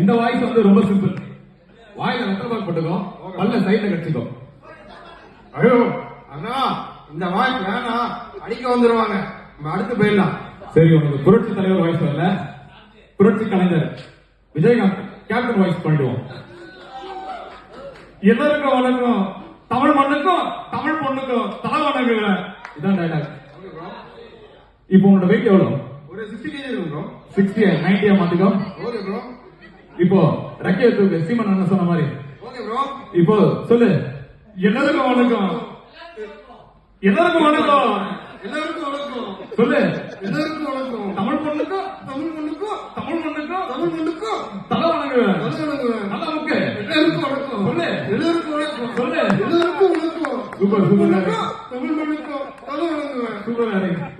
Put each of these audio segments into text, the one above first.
இந்த வாய்ஸ் வந்து ரொம்ப சிம்பிள். வாயில ரத்தபாக் போட்டுக்கோ, பல்ல சைடுல கடிச்சுக்கோ. ஐயோ அண்ணா, இந்த வாய்ஸ் வேணாம், அடிக்க வந்துருவாங்க. நம்ம அடுத்து போயிடலாம். சரி, உனக்கு புரட்சி தலைவர் வாய்ஸ் வரல, புரட்சி கலைஞர் விஜயகாந்த் கேப்டன் வாய்ஸ் பண்ணிடுவோம். எல்லாருக்கும் வணக்கம், தமிழ் மண்ணுக்கும் தமிழ் பொண்ணுக்கும் தலை வணங்குகிறேன். இதான் டைலாக். இப்போ உன்னோட வெயிட் எவ்வளவு? ஒரு 60 kg இருக்கும் ப்ரோ. 60 90 மாத்திக்கோ. Okay bro. இப்போ ரெக்கைய தூக்கு, சீமன் அண்ணன் சொன்ன மாதிரி. Okay bro. இப்போ சொல்லு, எல்லாருக்கும் வணக்கம், எல்லாருக்கும் வணக்கம், எல்லாருக்கும் வணக்கம். சொல்லு, எல்லாருக்கும் வணக்கம். தமிழ் பொண்ணுக்கும் தமிழ் மண்ணுக்கும் தமிழ் மண்ணுக்கும் தமிழ் மண்ணுக்கும் தலை வணங்குவேன். வணங்குவேன். நல்லா முக்கு. எல்லாருக்கும் வணக்கம். சொல்லு, எல்லாருக்கும் வணக்கம். சொல்லு, எல்லாருக்கும் வணக்கம். சூப்பர் சூப்பர் தமிழ் மண்ணுக்கும் தலை வணங்குவேன். சூப்பர்.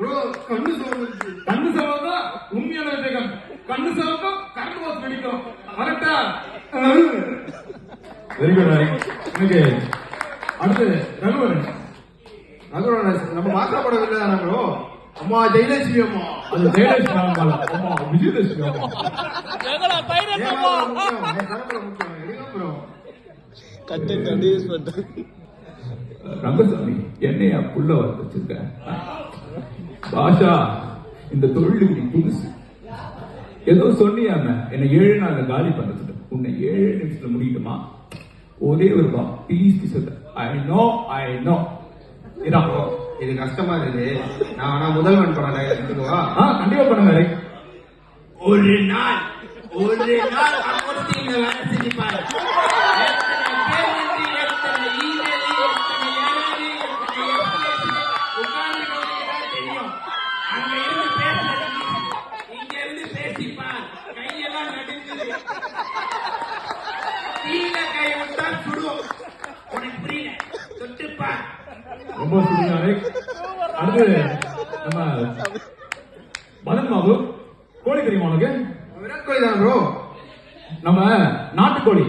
ப்ரோ கண்ணு சோர்ந்துச்சு. கண்ணு சவந்தா உண்மையான விஜயகாந்த், கண்ணு சவந்தா கரண்ட் வாஸ் வெடிக்கும். கரெக்டா? Very good. எனக்கு அடுத்து ரகுவரன். நம்ம மாசாப்படவில்லை தானே ப்ரோ? அம்மா ஜெயலட்சுமி அம்மா. அது ஜெயலட்சுமி அம்மா, அம்மா விஜயலட்சுமி அம்மா. ரங்கசாமி என்னையா புள்ள வச்சிருக்க பாஷா, இந்த தொழிலுக்கு நீ புதுசு. ஏதோ சொன்னியாம என்ன 7 நாள்ல காலி பண்ணது, உன்னை 7 நிமிஷத்துல முடிக்கணுமா? ஒரே ஒரு ப்ளீஸ் சொல்ல. ஐ நோ இதான். இது கஷ்டமா இருக்குது. நான் முதல்வன் படம் எடுத்துக்கவா? கண்டிப்பா பண்ணுங்க. ஒரு நாள் அப்போதைக்கு வேலை செஞ்சு பாரு. தெரியும். அங்க இருந்து பேசுறது, இங்க இருந்து பேசிப்பார். கையெல்லாம் நடுங்குது. கீழே கை விட்டா சுடும். உனக்கு புரியல, தொட்டுப்பார். ரொம்ப சுடுகாரு. அடுத்து நம்ம மதன் பாபு. கோழி தெரியுமா உனக்கு? விராட் கோலி தானே ப்ரோ? நம்ம நாட்டுக்கோழி.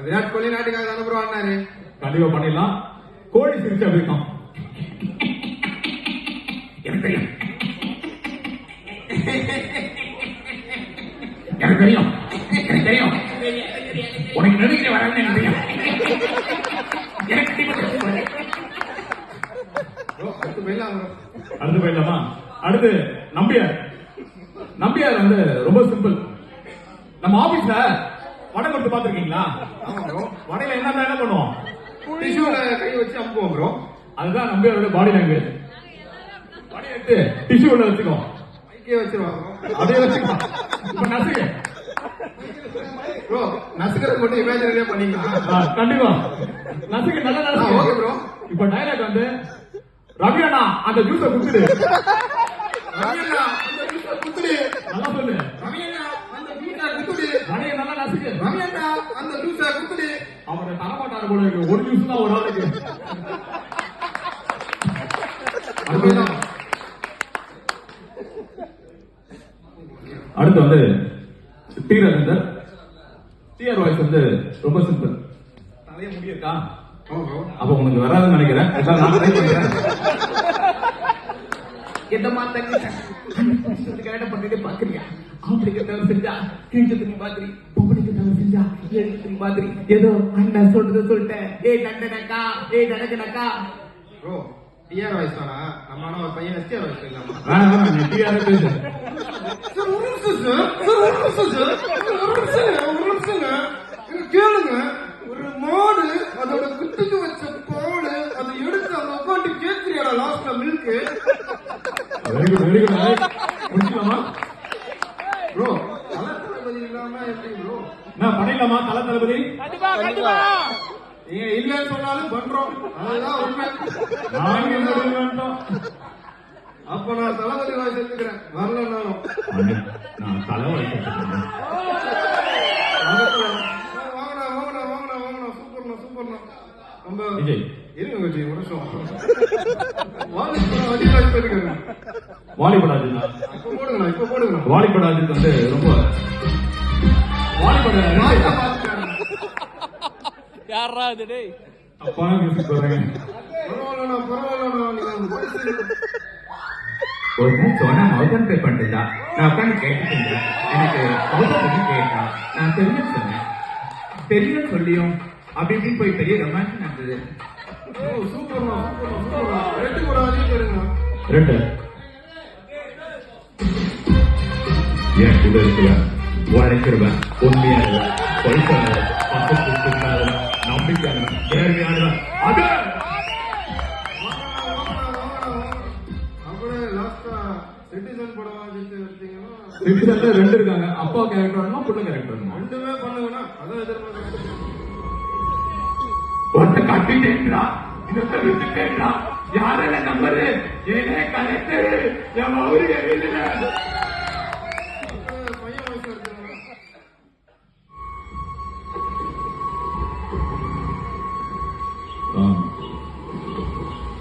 விராட் கோலி நாட்டுக்காக தானே ப்ரோ ஆடினாரு? கண்டிப்பா பண்ணிடலாம். கோழி சிரிச்சா போயிருக்கோம். எனக்கு தெரியும், எனக்கு தெரியும், எனக்கு தெரியும். உனக்கு நெருங்கிய வராதுன்னு எனக்கு தெரியும். அடுத்து போயிடலாம். அடுத்து போயிடலாமா? அடுத்து நம்பியார். நம்பியார் வந்து ரொம்ப சிம்பிள். நம்ம ஆபீஸ்ல வடை கொடுத்து பாத்துருக்கீங்களா? ஆமா ப்ரோ. வடையில என்ன பண்ணுவோம்? டிஷ்யூல கை வச்சு அமுக்குவோம் ப்ரோ. அதுதான் நம்பியாரோட பாடி லாங்குவேஜ். வடை எடுத்து டிஷ்யூ உள்ள வச்சுக்கோ, கைக்கே வச்சிருவாங்க. அதே வச்சுக்கோ. இப்ப நசுக்கு ப்ரோ, நசுக்கிறது மட்டும் இமேஜினரியா பண்ணிக்கலாம். கண்டிப்பா நசுக்கு, நல்லா நசுக்கு. Okay bro. இப்ப டைலாக் வந்து, ரவி அண்ணா அந்த ஜூஸ குடுத்துடு. ரவி அண்ணா அந்த ஜூஸ குடுத்துடு. நல்லா சொல்லு. ரவி அண்ணா அந்த ஜூஸ குடுத்துடு. வடையை நல்லா நசுக்கு. ரவி அண்ணா அந்த ஜூஸ குடுத்துடு. அவரை தரமாட்டாரு போல இருக்கு. ஒரு ஜூஸ் தான் ஒரு ஆளுக்கு. அடுத்து வந்து டி ரவீந்தர். டிஆர் வாய்ஸ் வந்து ரொம்ப சிம்பிள். தலைய முடியிருக்கா? அப்ப உனக்கு வராதுன்னு நினைக்கிறேன். நான் ட்ரை பண்றேன். என்னமா தங்க கரெக்டா பண்ணிட்டு பாக்குறியா? ஆம்பளைக்கு தவிர செஞ்சா கீழ்ச்சத்துக்கு மாதிரி, பொம்பளைக்கு தவிர செஞ்சா எழுத்துக்கு மாதிரி. ஏதோ அண்ணன் சொல்றது சொல்லிட்டேன். ஏய் நண்டனக்கா, ஏய் நடக்கனக்கா. ப்ரோ, டிஆர் வாய்ஸ் தானா? நம்ம ஆனா ஒரு பையன் எஸ்டிஆர் வாய்ஸ் போயிடலாமா? வேணாம், நீ டிஆர் பேசு. கேளுங்க. ஒரு மாடு அதோட குத்துக்கு வச்ச பாடு அதை எடுத்து அந்த உட்காந்து கேட்கிறியாடா லாஸ்ட்ல milk. Very good, very good. முடிக்கலாமா ப்ரோ? தல தளபதி இல்லாம எப்படி ப்ரோ? நான் பண்ணிடலாமா தல தளபதி? நீங்க இல்லன்னு சொன்னாலும் பண்றோம். அதுதான் உண்மை. நாங்க என்ன வேண்டாம். அப்ப நான் தளபதி வாய்ஸ் எடுத்துக்கிறேன். வரலன்னாலும் நான் தலை வாய்ஸ் சூப்பர்ண்ணா. நம்ம விஜய் இருங்க விஜய், ஒரு நிமிஷம். வாலிபடாஜி போயிருக்காங்க. வாலிபடாஜி இப்ப போடுங்க. வாலிபடாஜி வந்து ரொம்ப வாலிபட யாரா இது டேய்? தப்பான மியூசிக் போடுறேன். பரவாயில்லண்ணா. ஒரு நாள் சோனா மவுதன் பே பண்ணிருந்தா நான் உட்காந்து கேட்டுட்டு இருந்தேன். எனக்கு மவுதன் பத்தி கேட்டா நான் தெரியும் சொன்னேன். தெரியும் சொல்லியும் அப்படி இப்படின்னு போய் பெரிய ரொமான்ஸ் நடந்தது. சூப்பர்மா ரெண்டு ஒரு அதிகம் கேளுங்க. ரெண்டு என் கூட இருக்கிறவன் உழைக்கிறவன் உண்மையானவன் பொய்க்கானவன் பக்கத்துக்கு இல்லாதவன் நம்பிக்கையானவன் நேர்மையானவன் அது அப்படியே லாஸ்டா சிட்டிசன் படம் எடுத்தீங்கன்னா சிட்டிசன்ல ரெண்டு இருக்காங்க. அப்பா கேரக்டர் வேணுமா புள்ள கேரக்டர் வேணுமா? ரெண்டுமே பண்ணுங்கன்னா அதான் எதிர்பார்க்க ஒருத்த கட்டிட்டேன்றா இன்னொருத்த விட்டுட்டேன்றா யார நம்பரு ஏனே கலெக்டர் என் அவரு எழுதுல பையன் வயசு இருக்குங்க.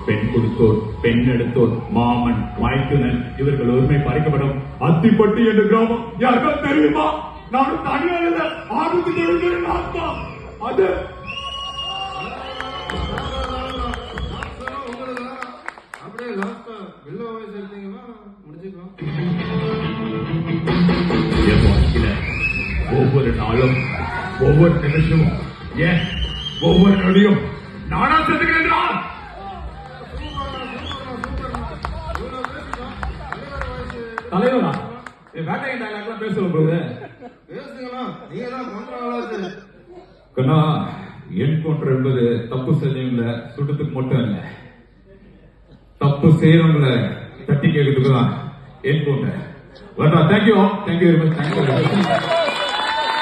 பெண் கொடுத்தோர் பெண் எடுத்தோர் மாமன் மைத்துனன் இவர்கள் ஒருமை பறிக்கப்படும் அத்திப்பட்டி என்ற கிராமம் யாருக்கா தெரியுமா? நானும் தனியாளர் ஆர்வத்துக்கு அது அப்படியே லாஸ்டா வெள்ள வயசு எடுத்தீங்கன்னா முடிச்சுக்கலாம். என் வாழ்க்கையில ஒவ்வொரு நாளும் ஒவ்வொரு நிமிஷமும் ஏன் ஒவ்வொரு நொடியும் நானா செதுக்கிறேன். தலைவரா வேட்டையை டைலாக்லாம் பேச போகுது. பேசுங்களா நீங்க தான் பண்றாங்களா? கண்ணா என்கவுண்டர் என்பது தப்பு செய்யவங்கள சுட்டத்துக்கு மட்டும் இல்ல, தப்பு செய்யறவங்கள தட்டி கேட்கறதுக்கு தான் encounter. Thank you very much. Thank you.